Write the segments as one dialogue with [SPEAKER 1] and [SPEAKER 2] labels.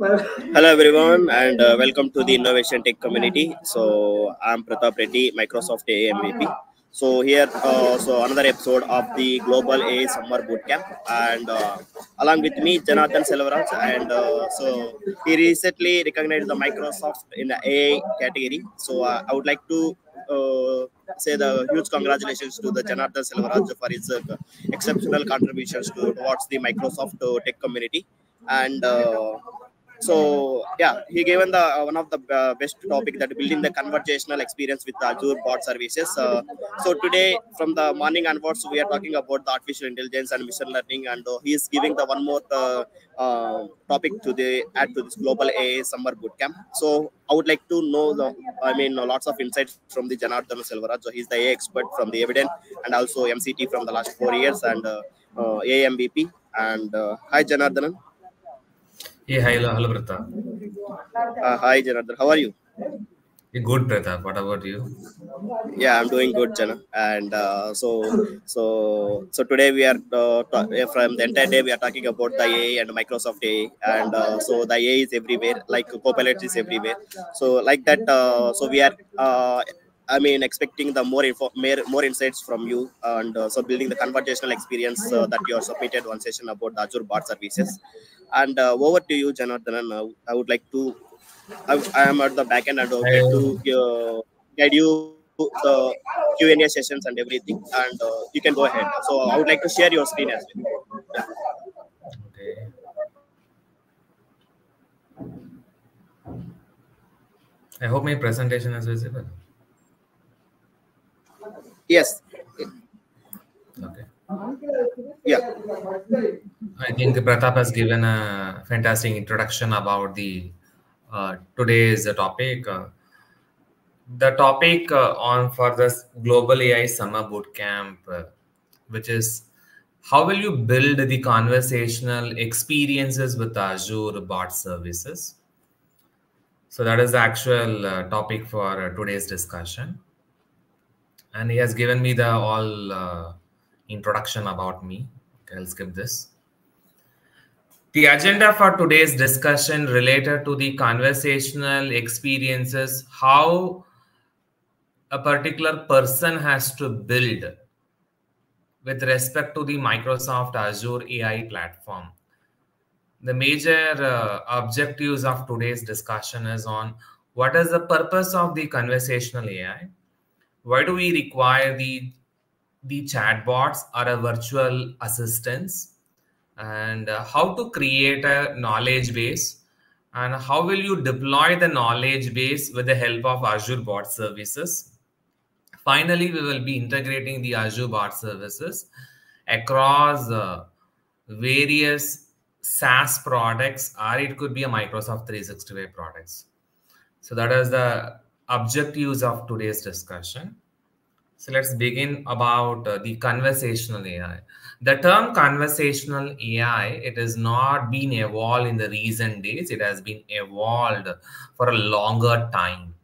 [SPEAKER 1] Hello everyone and welcome to the Innovation Tech community. So I'm Pratap Reddy, Microsoft AI MVP. So here, another episode of the Global AI Summer Bootcamp, and along with me, Jonathan Selvaraj, and he recently recognized the Microsoft in the AI category. So I would like to say the huge congratulations to the Jonathan Selvaraj for his exceptional contributions towards the Microsoft tech community, and he given the one of the best topic that building the conversational experience with Azure bot services. So today from the morning onwards we are talking about the artificial intelligence and machine learning, and he is giving the one more topic to the add to this global AI summer bootcamp. So I would like to know lots of insights from the Janardhan Selvaraj. So he's the AI expert from the Evident and also MCT from the last 4 years, and AI MVP. And hi Janardhan.
[SPEAKER 2] Hey, hello, Pratap.
[SPEAKER 1] Hi, Janardhan. How are you?
[SPEAKER 2] Good, Pratap. What about you?
[SPEAKER 1] Yeah, I'm doing good, Jana. And so today we are from the entire day we are talking about the AI and Microsoft AI, and so the AI is everywhere, like Copilot is everywhere. So like that, so we are. Expecting the more insights from you, and so building the conversational experience that you are submitted one session about the Azure bot services. And over to you, Janardhan. I would like to I am at the back end, and I would like to guide you the Q&A sessions and everything, and you can go ahead. So I would like to share your screen as well. Yeah.
[SPEAKER 2] Okay. I hope my presentation is visible.
[SPEAKER 1] Yes.
[SPEAKER 2] Okay.
[SPEAKER 1] Yeah.
[SPEAKER 2] I think Pratap has given a fantastic introduction about the today's topic. The topic on for this Global AI Summer Bootcamp, which is how will you build the conversational experiences with Azure bot services? So that is the actual topic for today's discussion. And he has given me the all introduction about me. Okay, I'll skip this. The agenda for today's discussion related to the conversational experiences, how a particular person has to build with respect to the Microsoft Azure AI platform. The major objectives of today's discussion is on what is the purpose of the conversational AI? Why do we require the chatbots or a virtual assistants? And how to create a knowledge base? And how will you deploy the knowledge base with the help of Azure bot services? Finally, we will be integrating the Azure bot services across various SaaS products, or it could be a Microsoft 365 products. So that is the objectives of today's discussion. So let's begin about the conversational AI. The term conversational AI, it has not been evolved in the recent days. It has been evolved for a longer time.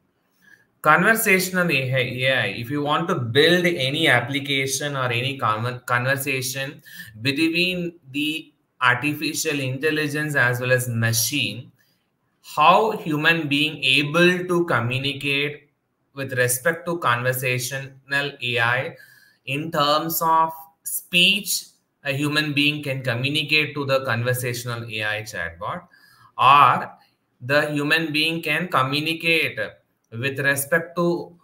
[SPEAKER 2] Conversational AI, if you want to build any application or any conversation between the artificial intelligence as well as machine, how human being able to communicate with respect to conversational AI in terms of speech, a human being can communicate to the conversational AI chatbot, or the human being can communicate with respect to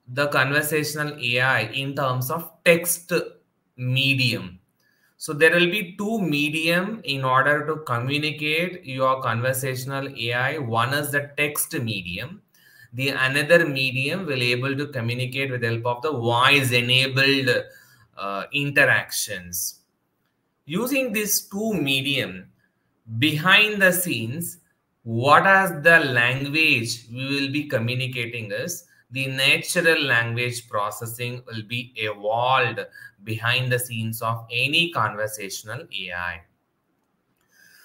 [SPEAKER 2] the conversational AI in terms of text medium. So there will be two medium in order to communicate your conversational AI. One is the text medium. The another medium will able to communicate with the help of the voice enabled interactions. Using these two medium, behind the scenes, what is the language we will be communicating is the natural language processing will be evolved behind the scenes of any conversational AI.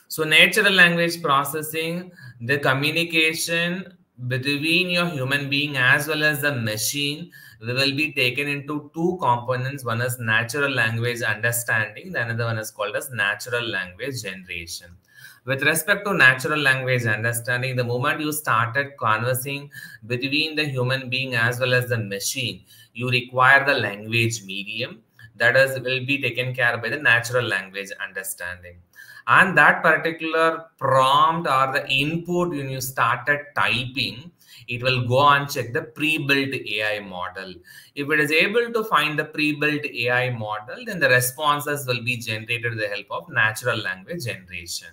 [SPEAKER 2] So natural language processing, the communication between your human being as well as the machine will be taken into two components. One is natural language understanding, the another one is called as natural language generation. With respect to natural language understanding, the moment you started conversing between the human being as well as the machine, you require the language medium that is will be taken care by the natural language understanding. And that particular prompt or the input when you started typing, it will go and check the pre-built AI model. If it is able to find the pre-built AI model, then the responses will be generated with the help of natural language generation.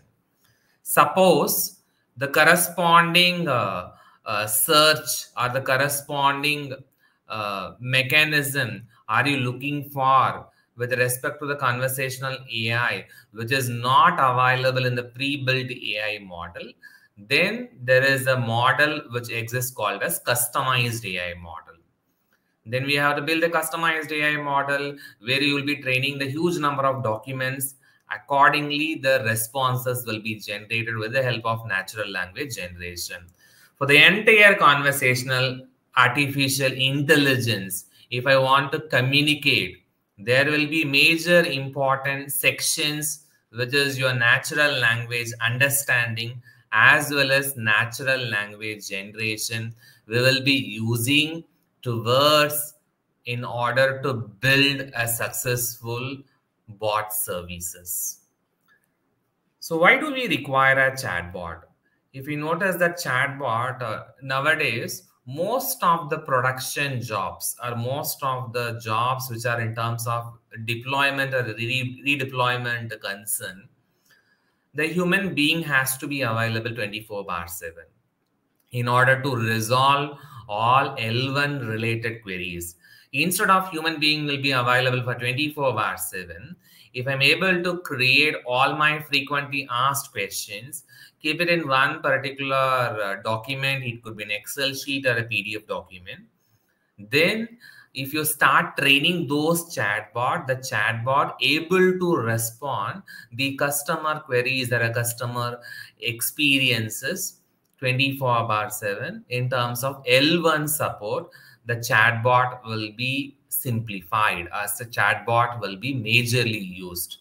[SPEAKER 2] Suppose the corresponding search or the corresponding mechanism are you looking for with respect to the conversational AI, which is not available in the pre-built AI model, then there is a model which exists called as customized AI model. Then we have to build a customized AI model where you will be training the huge number of documents. Accordingly, the responses will be generated with the help of natural language generation. For the entire conversational artificial intelligence, if I want to communicate, there will be major important sections, which is your natural language understanding as well as natural language generation. We will be using towards in order to build a successful bot services. So why do we require a chatbot? If you notice that chatbot nowadays, most of the production jobs or most of the jobs which are in terms of deployment or redeployment concern, the human being has to be available 24/7 in order to resolve all L1 related queries. Instead of human being will be available for 24/7, if I'm able to create all my frequently asked questions, keep it in one particular document, it could be an Excel sheet or a PDF document, then if you start training those chatbot, the chatbot able to respond the customer queries or a customer experiences 24/7 in terms of L1 support, the chatbot will be simplified as the chatbot will be majorly used.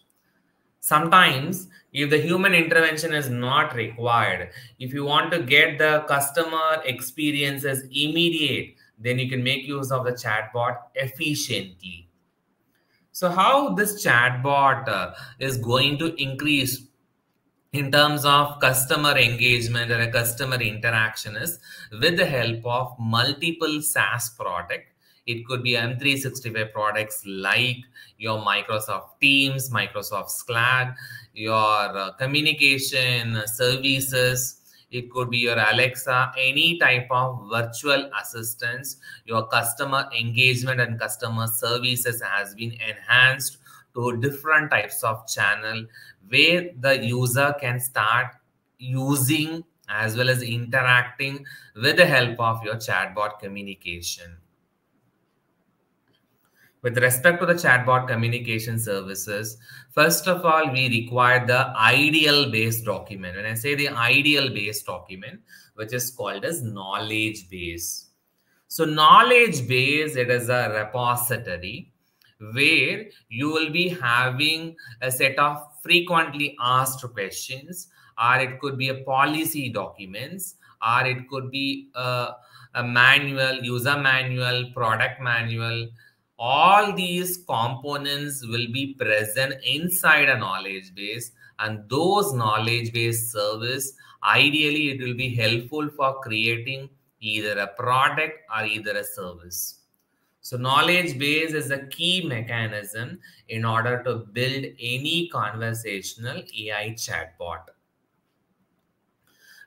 [SPEAKER 2] Sometimes, if the human intervention is not required, if you want to get the customer experiences immediate, then you can make use of the chatbot efficiently. So, how this chatbot is going to increase in terms of customer engagement or a customer interaction is with the help of multiple SaaS product. It could be M365 products like your Microsoft Teams, Microsoft Slack, your communication services. It could be your Alexa, any type of virtual assistants. Your customer engagement and customer services has been enhanced to different types of channel where the user can start using as well as interacting with the help of your chatbot communication. With respect to the chatbot communication services, first of all, we require the ideal base document. When I say the ideal base document, which is called as knowledge base. So knowledge base, it is a repository where you will be having a set of frequently asked questions, or it could be a policy documents, or it could be a manual, user manual, product manual. All these components will be present inside a knowledge base, and those knowledge base service, ideally it will be helpful for creating either a product or either a service. So knowledge base is a key mechanism in order to build any conversational AI chatbot.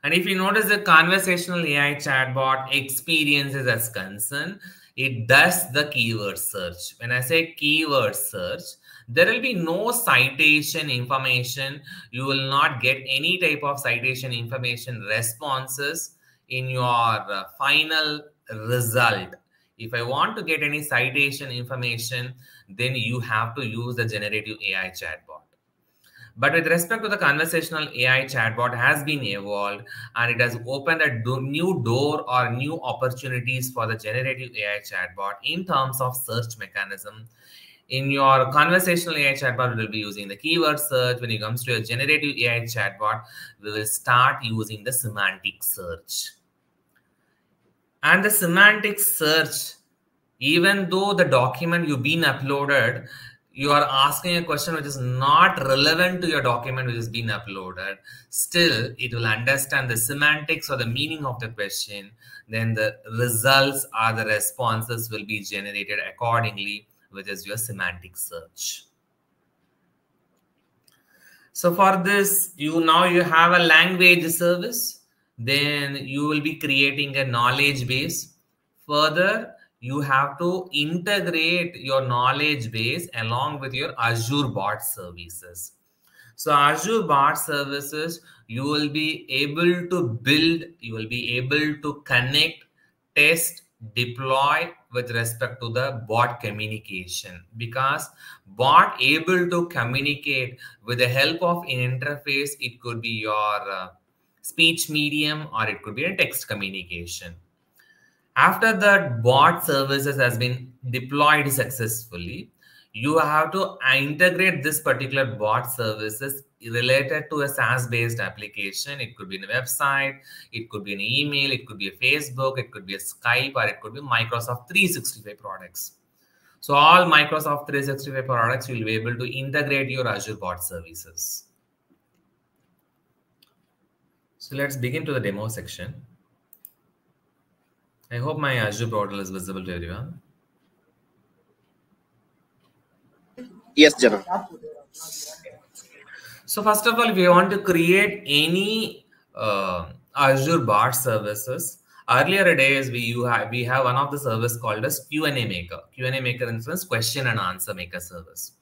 [SPEAKER 2] And if you notice the conversational AI chatbot experiences as concerned, it does the keyword search. When I say keyword search, there will be no citation information. You will not get any type of citation information responses in your final result. If I want to get any citation information, then you have to use the generative AI chatbot. But with respect to the conversational AI chatbot has been evolved, and it has opened a new door or new opportunities for the generative AI chatbot in terms of search mechanism. In your conversational AI chatbot, we will be using the keyword search. When it comes to a generative AI chatbot, we will start using the semantic search. And the semantic search, even though the document you've been uploaded, you are asking a question which is not relevant to your document which has been uploaded, still it will understand the semantics or the meaning of the question. Then the results or the responses will be generated accordingly, which is your semantic search. So for this, you have a language service, then you will be creating a knowledge base. Further, you have to integrate your knowledge base along with your Azure bot services. So Azure bot services, you will be able to build, you will be able to connect, test, deploy with respect to the bot communication, because bot able to communicate with the help of an interface. It could be your speech medium or it could be a text communication. After that bot services has been deployed successfully, you have to integrate this particular bot services related to a SaaS-based application. It could be a website, it could be an email, it could be a Facebook, it could be a Skype, or it could be Microsoft 365 products. So all Microsoft 365 products will be able to integrate your Azure bot services. So let's begin to the demo section. I hope my Azure portal is visible to everyone.
[SPEAKER 1] Yes, Jana.
[SPEAKER 2] So first of all, if you want to create any Azure bot services, earlier days we have one of the service called as Q&A Maker. Q&A Maker instance, question and answer maker service.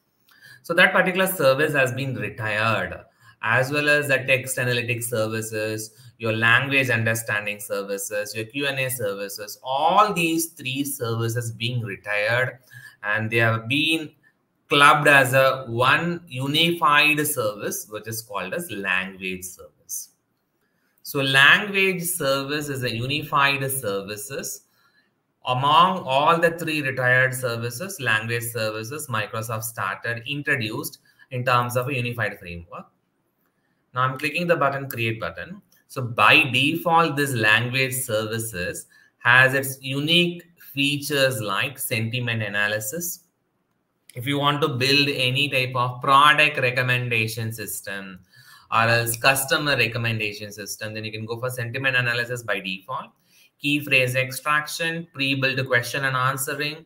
[SPEAKER 2] So that particular service has been retired, as well as the text analytics services, your language understanding services, your Q&A services. All these three services being retired, and they have been clubbed as a one unified service, which is called as language service. So language service is a unified services. Among all the three retired services, language services, Microsoft introduced in terms of a unified framework. Now I'm clicking the button, create button. So by default, this language services has its unique features like sentiment analysis. If you want to build any type of product recommendation system or else customer recommendation system, then you can go for sentiment analysis by default. Key phrase extraction, pre-built question and answering,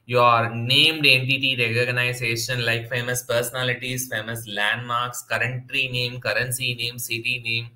[SPEAKER 2] your named entity recognition like famous personalities, famous landmarks, country name, currency name, city name.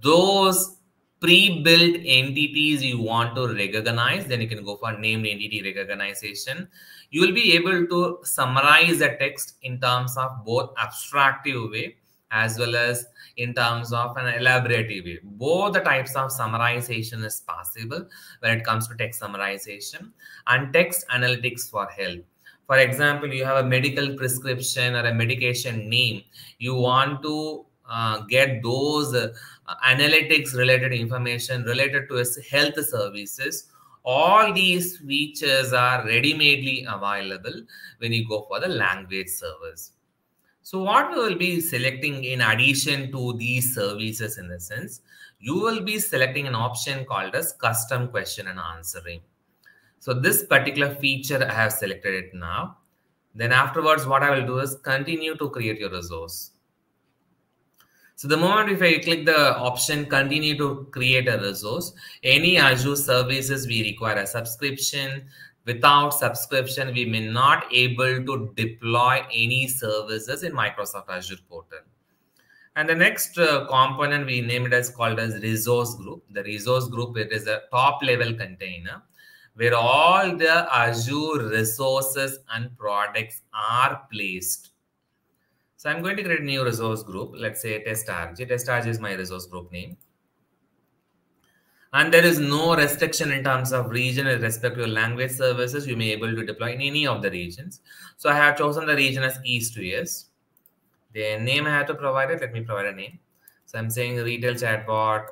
[SPEAKER 2] Those pre-built entities you want to recognize, then you can go for named entity recognition. You will be able to summarize the text in terms of both abstractive way as well as in terms of an elaborative way. Both the types of summarization is possible when it comes to text summarization and text analytics for health. For example, you have a medical prescription or a medication name. You want to get those analytics related information related to health services. All these features are ready-madely available when you go for the language service. So what we will be selecting in addition to these services, in the sense, you will be selecting an option called as custom question and answering. So this particular feature I have selected it now. Then afterwards, what I will do is continue to create your resource. So the moment if I click the option continue to create a resource, any Azure services we require a subscription. Without subscription, we may not able to deploy any services in Microsoft Azure portal. And the next component we named it as called as resource group. The resource group, it is a top level container where all the Azure resources and products are placed. So I'm going to create a new resource group. Let's say TestRG. TestRG is my resource group name. And there is no restriction in terms of region with respect to your language services. You may be able to deploy in any of the regions. So I have chosen the region as East to US. The name I have to provide it. Let me provide a name. So I'm saying retail chatbot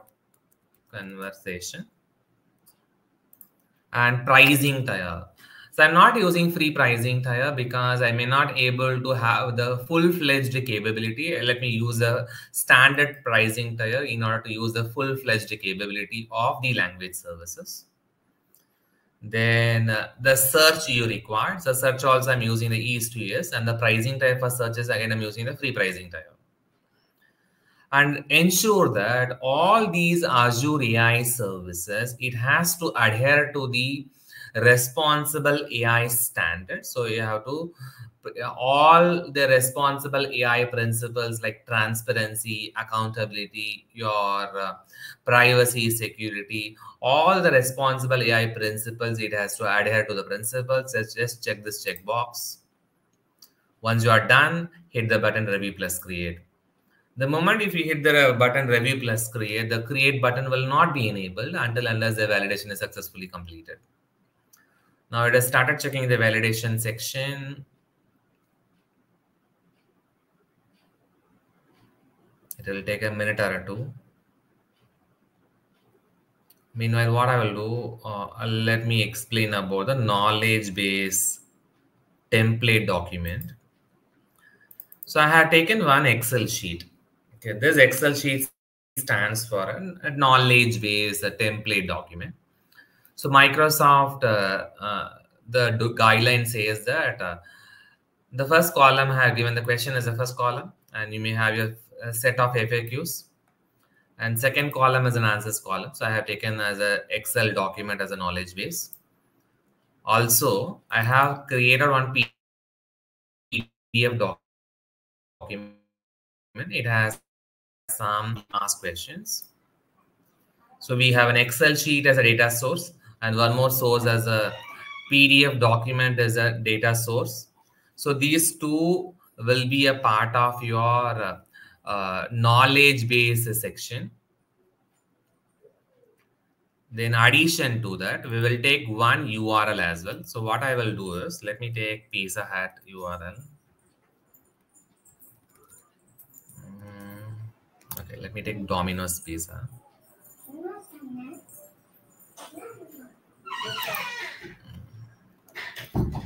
[SPEAKER 2] conversation and pricing tier. So I'm not using free pricing tier because I may not able to have the full-fledged capability. Let me use a standard pricing tier in order to use the full-fledged capability of the language services. Then the search you require. So search also I'm using the East to US, and the pricing type for searches again I'm using the free pricing type. And ensure that all these Azure AI services, it has to adhere to the responsible AI standard. So you have to all the responsible AI principles like transparency, accountability, your privacy, security, all the responsible AI principles, it has to adhere to the principles. Just check this checkbox. Once you are done, hit the button review plus create. The moment if you hit the button review plus create, the create button will not be enabled until unless the validation is successfully completed. Now it has started checking the validation section. It will take a minute or two. Meanwhile, what I will do, let me explain about the knowledge base template document. So I have taken one Excel sheet. Okay, this Excel sheet stands for a knowledge base, a template document. So Microsoft, the guideline says that the first column I have given the question as the first column, and you may have your set of FAQs. And second column is an answers column. So I have taken as a Excel document as a knowledge base. Also, I have created one PDF document. It has some ask questions. So we have an Excel sheet as a data source and one more source as a PDF document as a data source. So these two will be a part of your knowledge base section. Then in addition to that, we will take one URL as well. So what I will do is, let me take Pizza Hut URL. Okay, let me take Domino's Pizza.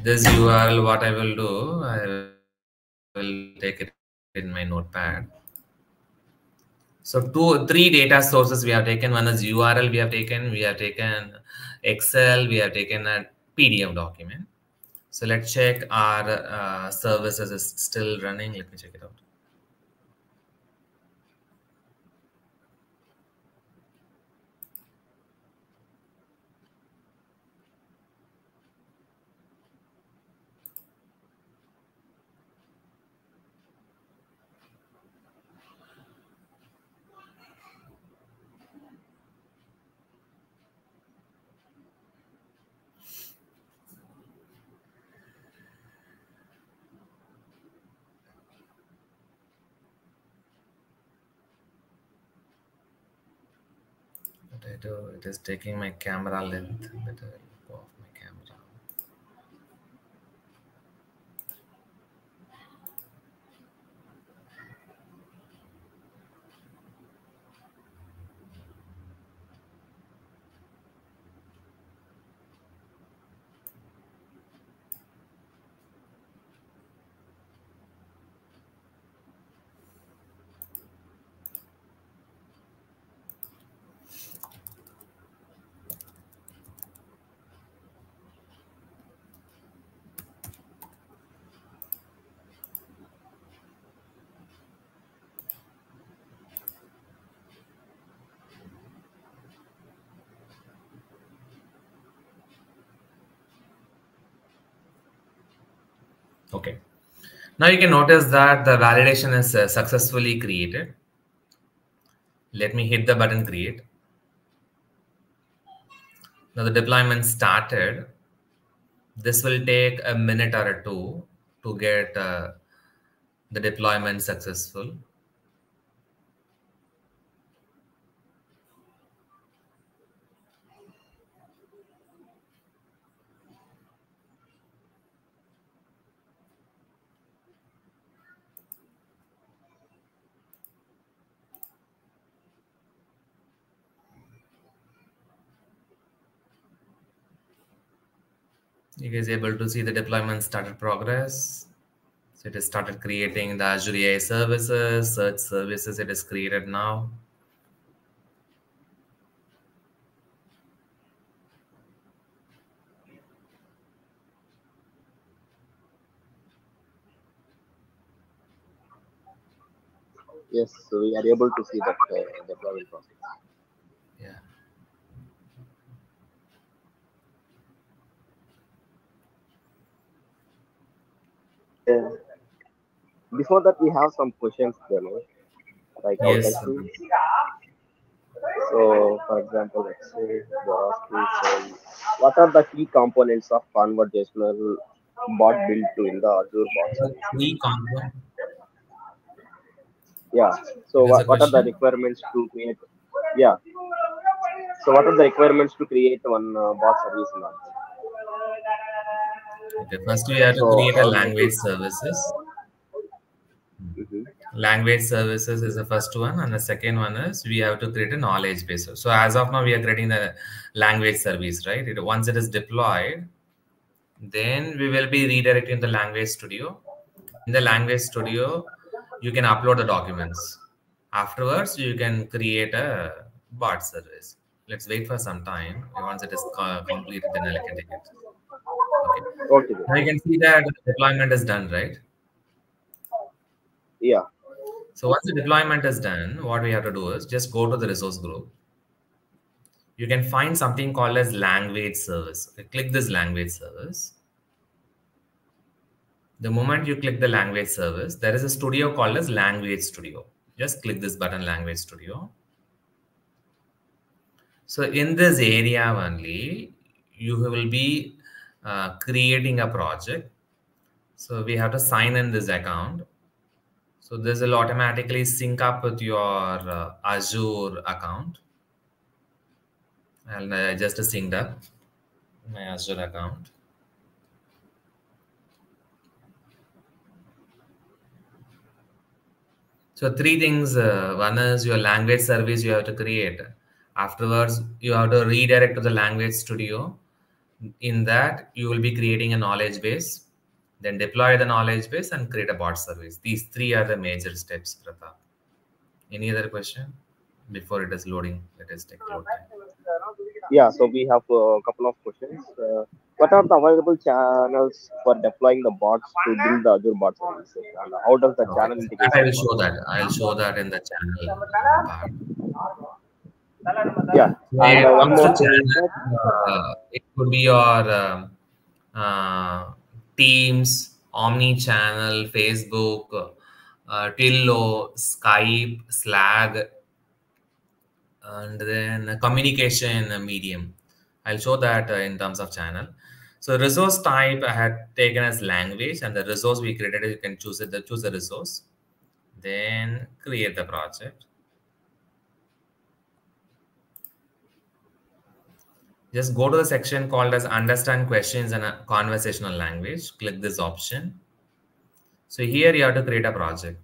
[SPEAKER 2] This URL, what I will do, I will take it in my notepad. So three data sources we have taken. One is URL we have taken Excel, we have taken a PDF document. So let's check our services is still running. Let me check it out. What I do, it is taking my camera length, but I will go off my camera. Okay. Now you can notice that the validation is successfully created. Let me hit the button create. Now the deployment started. This will take a minute or two to get the deployment successful. You guys able to see the deployment started progress. So it has started creating the Azure AI services, search services. It is created now.
[SPEAKER 1] Yes, so we are able to see that deployment process.
[SPEAKER 2] Yeah.
[SPEAKER 1] Uh, Before that, we have some questions, like our
[SPEAKER 2] Yes.
[SPEAKER 1] testing. So, for example, let's say there are two. What are the key components of conversational bot built to in the Azure bot service?
[SPEAKER 2] Three component.
[SPEAKER 1] Yeah. So,
[SPEAKER 2] It is a
[SPEAKER 1] what are the
[SPEAKER 2] question.
[SPEAKER 1] requirements to create? Yeah. So, what are the requirements to create one bot service in Azure?
[SPEAKER 2] Okay. First, we have to
[SPEAKER 1] So,
[SPEAKER 2] create a
[SPEAKER 1] I'll make
[SPEAKER 2] language
[SPEAKER 1] it.
[SPEAKER 2] services.
[SPEAKER 1] Mhm.
[SPEAKER 2] Language services is the first one, and the second one is we have to create a knowledge base. So as of now, we are creating the language service, right? Once it is deployed, then we will be redirecting the language studio. In the language studio, you can upload the documents. Afterwards, you can create a bot service. Let's wait for some time. Once it is completed, then I can take it. Okay.
[SPEAKER 1] Okay.
[SPEAKER 2] Now you can see that the deployment is done, right?
[SPEAKER 1] Yeah.
[SPEAKER 2] So once the deployment is done, what we have to do is just go to the resource group. You can find something called as language service. Okay, click this language service. The moment you click the language service, there is a studio called as language studio. Just click this button, language studio. So in this area only, you will be creating a project. So we have to sign in this account. So this will automatically sync up with your Azure account. And I just synced up my Azure account. So three things. One is your language service you have to create. Afterwards, you have to redirect to the language studio. In that, you will be creating a knowledge base, then deploy the knowledge base and create a bot service. These three are the major steps, Pratap. Any other question? Before it is loading, let us take load time.
[SPEAKER 1] Yeah. So we have a couple of questions. What are the available channels for deploying the bots to build the Azure bot services, and how does the
[SPEAKER 2] Okay,
[SPEAKER 1] channel
[SPEAKER 2] so that I
[SPEAKER 1] integration
[SPEAKER 2] will
[SPEAKER 1] work?
[SPEAKER 2] show that. I'll show that in the channel part.
[SPEAKER 1] Yeah.
[SPEAKER 2] When
[SPEAKER 1] And
[SPEAKER 2] it
[SPEAKER 1] one
[SPEAKER 2] comes to
[SPEAKER 1] more thing is that
[SPEAKER 2] channel, it could be your Teams, Omni-channel, Facebook, Tillo, Skype, Slack, and then a communication medium. I'll show that in terms of channel. So resource type I had taken as language, and the resource we created, you can choose it. Choose the resource, then create the project. Just go to the section called as understand questions in a conversational language. Click this option. So here you have to create a project.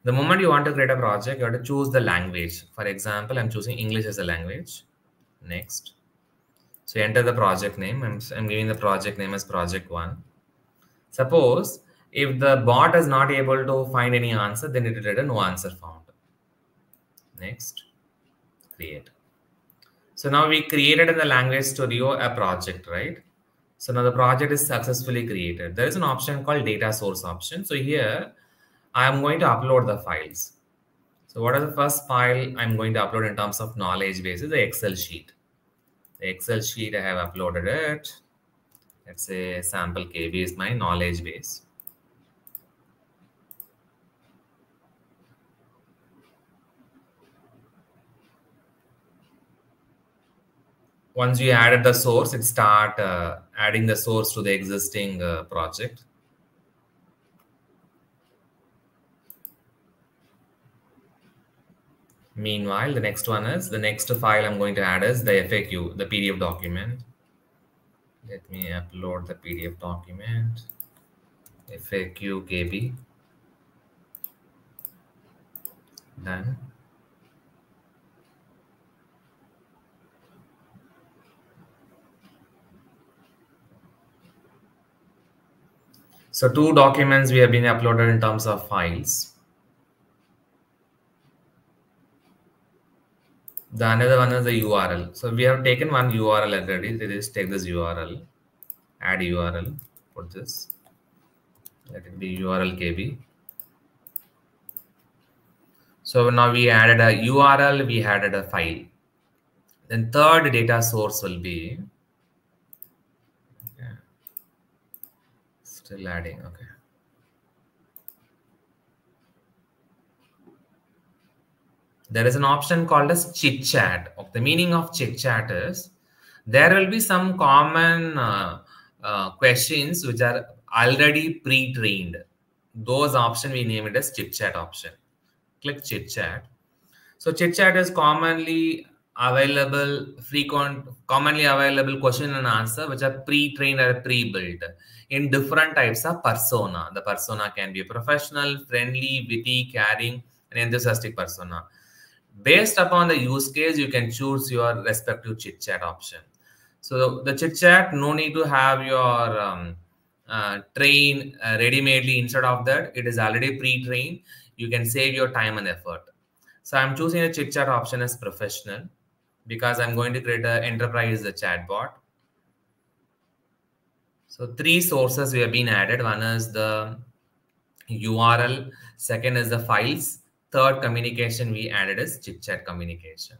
[SPEAKER 2] The moment you want to create a project, you have to choose the language. For example, I'm choosing English as a language. Next. So enter the project name. I'm giving the project name as project one. Suppose if the bot is not able to find any answer, then it will return no answer found. Next. Create. So now we created in the language studio a project, right? So now the project is successfully created. There is an option called data source option. So here I am going to upload the files. So what is the first file I'm going to upload in terms of knowledge base is the Excel sheet. The Excel sheet I have uploaded it. Let's say sample KB is my knowledge base. Once you added the source, it start adding the source to the existing project. Meanwhile, the next one is the next file I'm going to add is the FAQ, the PDF document. Let me upload the PDF document. FAQ KB. Done. So 2 documents we have been uploaded in terms of files. The another one is the URL. So we have taken one URL already. Let's take this URL, add URL, put this, let it be URL KB. So now we added a URL, we added a file. Then third data source will be, yeah, still adding, okay. There is an option called as chit chat. The meaning of chit chat is there will be some common questions which are already pre-trained. Those option we name it as chit chat option. Click chit chat. So chit chat is commonly available question and answer which are pre-trained or pre-built in different types of persona. The persona can be a professional, friendly, witty, caring, and enthusiastic persona. Based upon the use case, you can choose your respective chit chat option. So the chit chat, no need to have your train ready-madely. Instead of that, it is already pre-trained. You can save your time and effort. So I'm choosing the chit chat option as professional because I'm going to create an enterprise chatbot. So 3 sources we have been added. One is the URL, second is the files, third communication we added is chit chat communication.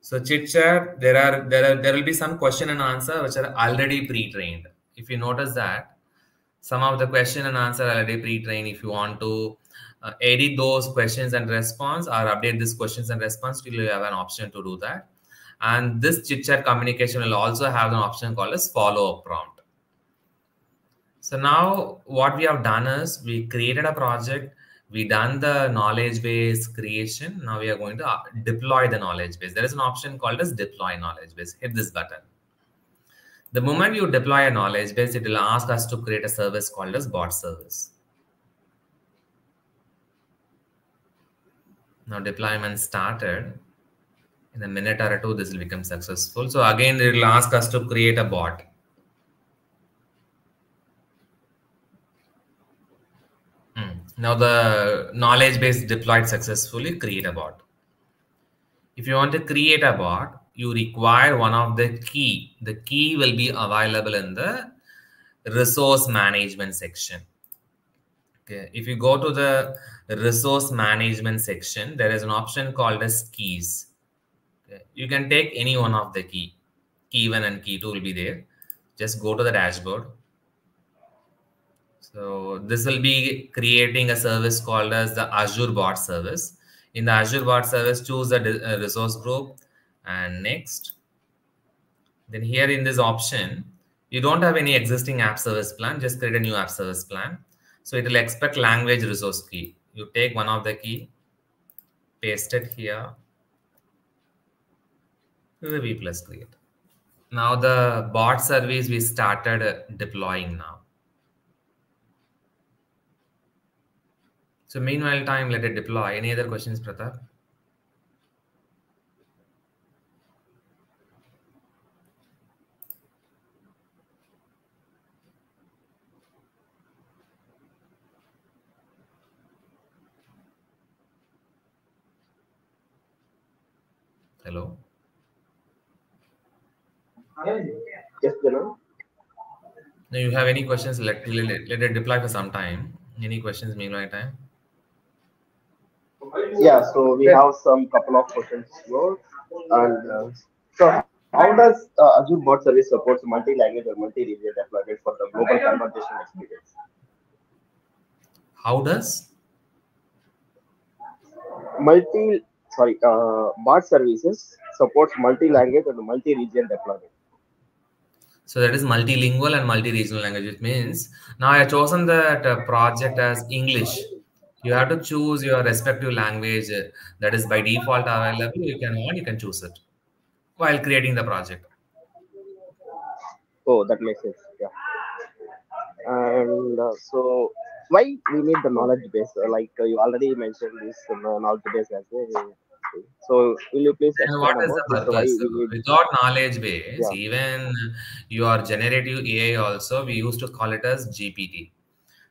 [SPEAKER 2] So chit chat, there will be some question and answer which are already pre-trained. If you notice that some of the question and answer are already pre-trained, if you want to edit those questions and response or update these questions and response, you have an option to do that. And this chit chat communication will also have an option called as follow-up prompt. So now what we have done is we created a project, we done the knowledge base creation. Now we are going to deploy the knowledge base. There is an option called as deploy knowledge base. Hit this button. The moment you deploy a knowledge base, it will ask us to create a service called as bot service. Now deployment started. In a minute or two, this will become successful. So again, it will ask us to create a bot. Now the knowledge base deployed successfully, create a bot. If you want to create a bot, you require one of the key. The key will be available in the resource management section. Okay. If you go to the resource management section, there is an option called as keys. Okay. You can take any one of the key. Key 1 and key 2 will be there. Just go to the dashboard. So this will be creating a service called as the Azure bot service. In the Azure bot service, choose the resource group and next. Then here in this option, you don't have any existing app service plan, just create a new app service plan. So it will expect language resource key. You take one of the key, paste it here, V plus create. Now the bot service we started deploying now. So meanwhile time, let it deploy. Any other questions, Pratap? Hello?
[SPEAKER 1] Yes, Jalan.
[SPEAKER 2] Now you have any questions, let it deploy for some time. Any questions meanwhile time?
[SPEAKER 1] Yeah, so we have some couple of questions more. And so, how does Azure Bot Service supports multi-language or multi-region deployment for the global conversation experience?
[SPEAKER 2] How does?
[SPEAKER 1] Bot services supports multi-language and multi-region deployment.
[SPEAKER 2] So that is multilingual and multi-regional language. It means now I have chosen that project as English. You have to choose your respective language that is by default available. You can choose it while creating the project.
[SPEAKER 1] Oh, that makes sense. Yeah. And so, why we need the knowledge base? You already mentioned this knowledge base as well. So, will you please
[SPEAKER 2] And what
[SPEAKER 1] explain
[SPEAKER 2] is the
[SPEAKER 1] about this? Why
[SPEAKER 2] purpose?
[SPEAKER 1] we need?
[SPEAKER 2] Without knowledge base,
[SPEAKER 1] Yeah.
[SPEAKER 2] even your generative AI also, we used to call it as GPT.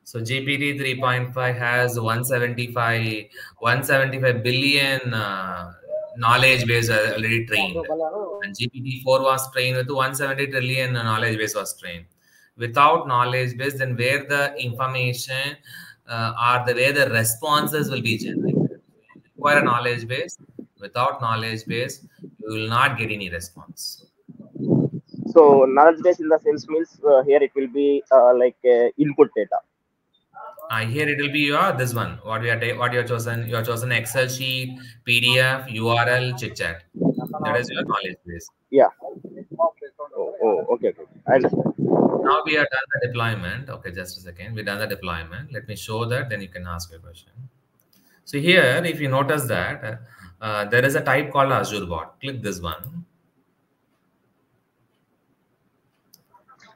[SPEAKER 2] So GPT 3.5 has 175 billion knowledge base already trained. And GPT-4 was trained with 170 trillion knowledge base was trained. Without knowledge base, then where the information or the way the responses will be generated. You require a knowledge base. Without knowledge base, you will not get any response.
[SPEAKER 1] So knowledge base in the sense means here it will be like input data.
[SPEAKER 2] Here it will be your this one. What you have chosen? You have chosen Excel sheet, PDF, URL, chit chat. That is your knowledge base.
[SPEAKER 1] Yeah. Okay, okay. I understand.
[SPEAKER 2] Now we have done the deployment. Okay, just a second. We've done the deployment. Let me show that. Then you can ask your question. So here, if you notice that there is a type called Azure bot. Click this one,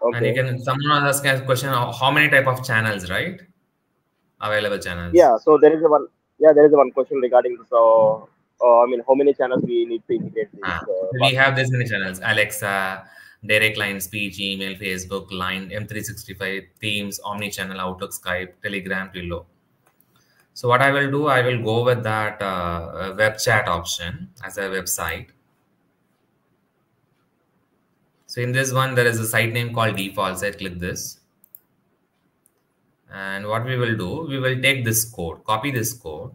[SPEAKER 2] and you
[SPEAKER 1] Okay.
[SPEAKER 2] can. Someone ask a question: how many type of channels, right? Available channels.
[SPEAKER 1] Yeah. So there is a one. Yeah, there is a one question regarding this. I mean, how many channels we need to integrate this
[SPEAKER 2] So we
[SPEAKER 1] bot?
[SPEAKER 2] have this many channels: Alexa, direct line speech, email, Facebook, Line, M365, Teams, Omnichannel, Outlook, Skype, Telegram, Twilio. So what I will do, I will go with that web chat option as a website. So in this one, there is a site name called default site. Click this. And what we will do, we will take this code, copy this code.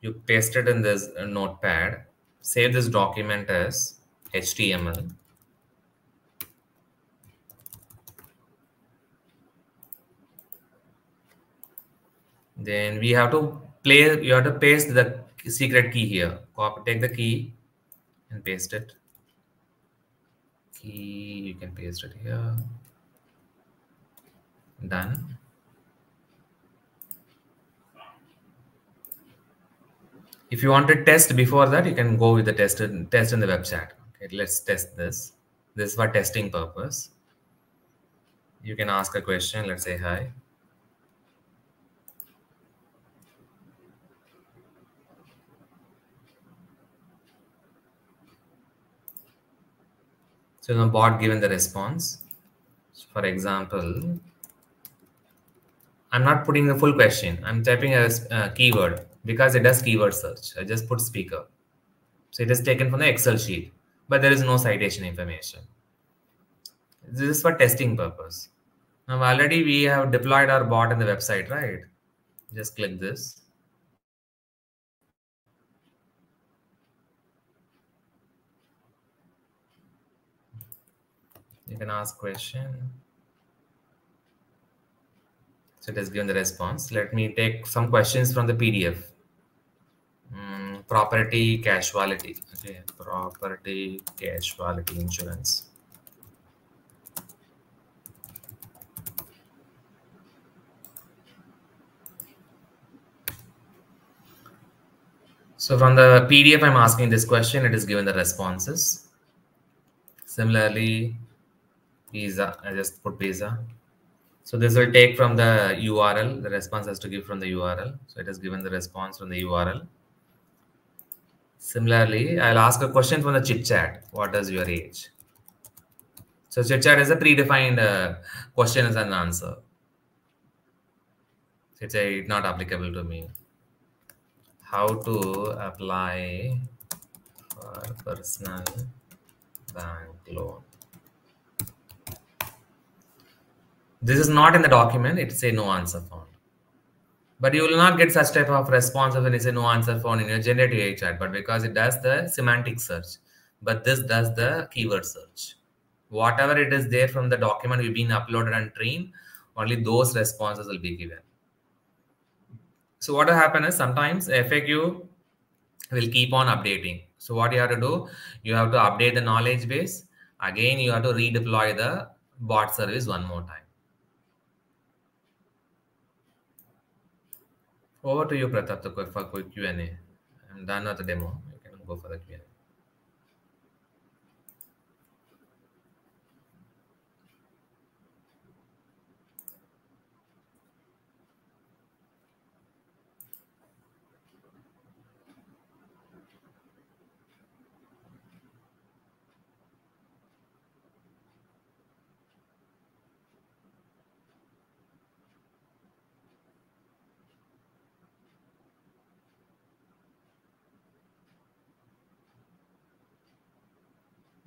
[SPEAKER 2] You paste it in this notepad. Save this document as HTML. Then we have to you have to paste the secret key here. Take the key and paste it. Key, you can paste it here. Done. If you want to test before that, you can go with the test in the web chat. Okay, let's test this. This is for testing purpose. You can ask a question. Let's say hi. So the bot given the response. So for example, I'm not putting the full question. I'm typing a keyword because it does keyword search. I just put speaker. So it is taken from the Excel sheet, but there is no citation information. This is for testing purpose. Now already we have deployed our bot in the website, right? Just click this. You can ask question. So it has given the response. Let me take some questions from the PDF. Property casualty. Okay, property casualty insurance. So from the PDF, I'm asking this question. It is given the responses. Similarly, visa. I just put visa. So this will take from the URL. The response has to give from the URL. So it has given the response from the URL. Similarly, I'll ask a question from the chit chat. What is your age? So chit chat is a predefined question as an answer. It's not applicable to me. How to apply for personal bank loan? This is not in the document. It's a no answer found. But you will not get such type of response when it's a no answer found in your generative AI chat. But because it does the semantic search, but this does the keyword search. Whatever it is there from the document we've been uploaded and trained, only those responses will be given. So what will happen is sometimes FAQ will keep on updating. So what you have to do, you have to update the knowledge base. Again, you have to redeploy the bot service one more time. Over to you, Pratap, for quick Q&A. I'm done with the demo. You can go for the Q&A.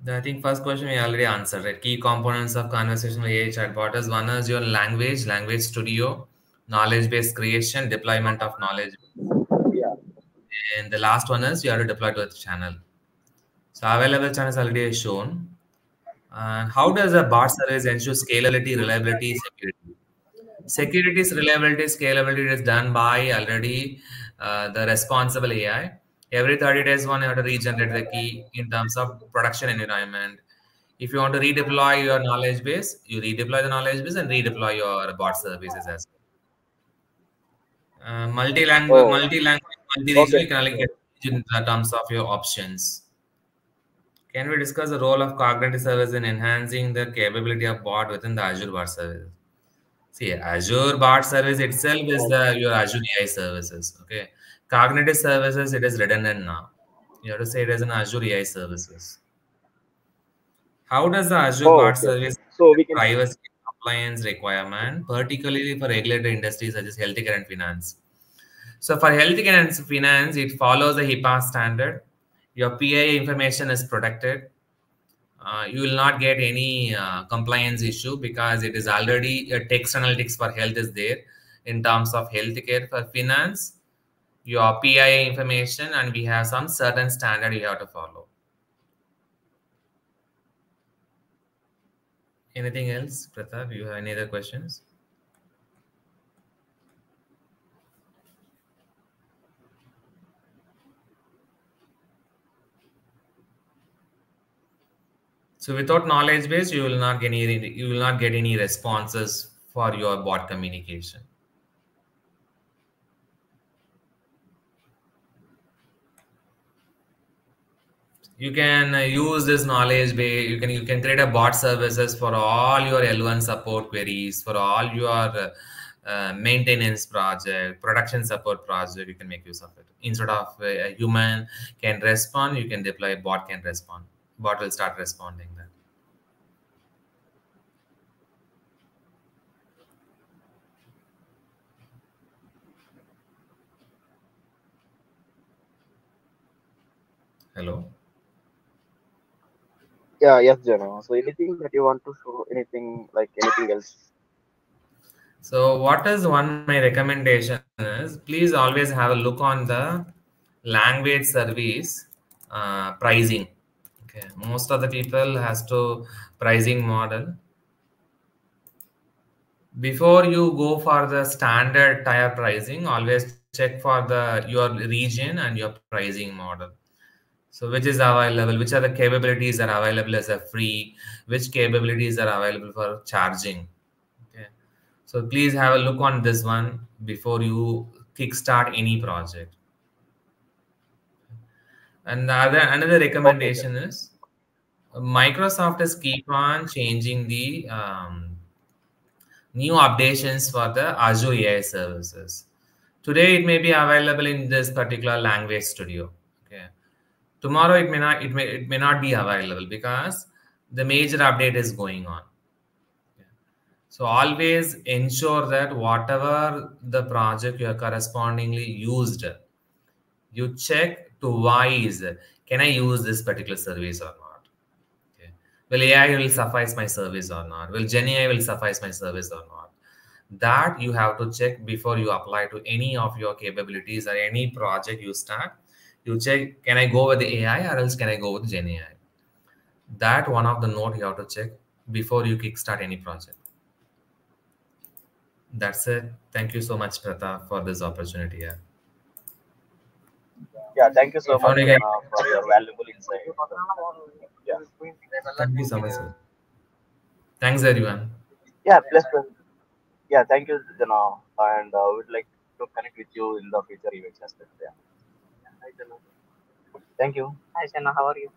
[SPEAKER 2] I think first question we already answered, right? Key components of conversational AI chatbot is one is your language studio, knowledge base creation, deployment of knowledge,
[SPEAKER 1] Yeah.
[SPEAKER 2] and the last one is you have to deploy to the channel. So available channels already shown. And how does a bot service ensure scalability, reliability, security? Security's reliability, scalability is done by already the responsible AI. Every 30 days, one you have to regenerate the key in terms of production environment. If you want to redeploy your knowledge base, you redeploy the knowledge base and redeploy your bot services as well.
[SPEAKER 1] Oh,
[SPEAKER 2] Multi-language, multi-regional,
[SPEAKER 1] okay.
[SPEAKER 2] you can only get in terms of your options. Can we discuss the role of cognitive service in enhancing the capability of bot within the Azure bot service? See, Azure bot service itself is the your Azure AI services. Okay, cognitive services it is redundant now. You have to say it as an Azure AI services. How does the Azure
[SPEAKER 1] Oh,
[SPEAKER 2] bot
[SPEAKER 1] okay, okay.
[SPEAKER 2] service
[SPEAKER 1] So we can.
[SPEAKER 2] privacy compliance requirement, particularly for regulated industries such as healthcare and finance? So for healthcare and finance, it follows the HIPAA standard. Your PII information is protected. You will not get any compliance issue because it is already a text analytics for health is there. In terms of healthcare, for finance, your PII information, and we have some certain standard you have to follow. Anything else, Pratap? You have any other questions? So without knowledge base, you will not get any responses for your bot communication. You can use this knowledge base. You can create a bot services for all your L1 support queries, for all your maintenance project, production support project. You can make use of it instead of a human can respond. You can deploy bot can respond. Bot will start responding then. Hello.
[SPEAKER 1] Yeah, yes, Jana. So anything that you want to show, anything like anything else?
[SPEAKER 2] So what is one my recommendation is please always have a look on the language service pricing. Okay, most of the people has to pricing model before you go for the standard tire pricing. Always check for the your region and your pricing model. So which is available, which are the capabilities that are available as a free, which capabilities are available for charging. Okay. So please have a look on this one before you kickstart any project. And the another
[SPEAKER 1] Okay, okay.
[SPEAKER 2] recommendation is Microsoft is keep on changing the new updations for the Azure AI services. Today it may be available in this particular language studio. Okay. Tomorrow it may not be available because the major update is going on. So always ensure that whatever the project you are correspondingly used, you check to why is it. Can I use this particular service or not? Okay. Will AI will suffice my service or not? Will Gen AI will suffice my service or not? That you have to check before you apply to any of your capabilities or any project you start. You check, can I go with the AI or else can I go with Gen AI? That one of the note you have to check before you kickstart any project. That's it. Thank you so much, Pratap, for this opportunity. Yeah.
[SPEAKER 1] Yeah, thank you so
[SPEAKER 2] If you
[SPEAKER 1] much,
[SPEAKER 2] want to get,
[SPEAKER 1] Jana, for your valuable insight. Yeah,
[SPEAKER 2] thank you so much, sir. Thanks, everyone.
[SPEAKER 1] yeah. Plus, yeah, thank you, Jana, and we'd like to connect with you in the future events as well. Yeah, thank you. Hi, Jana. How are you?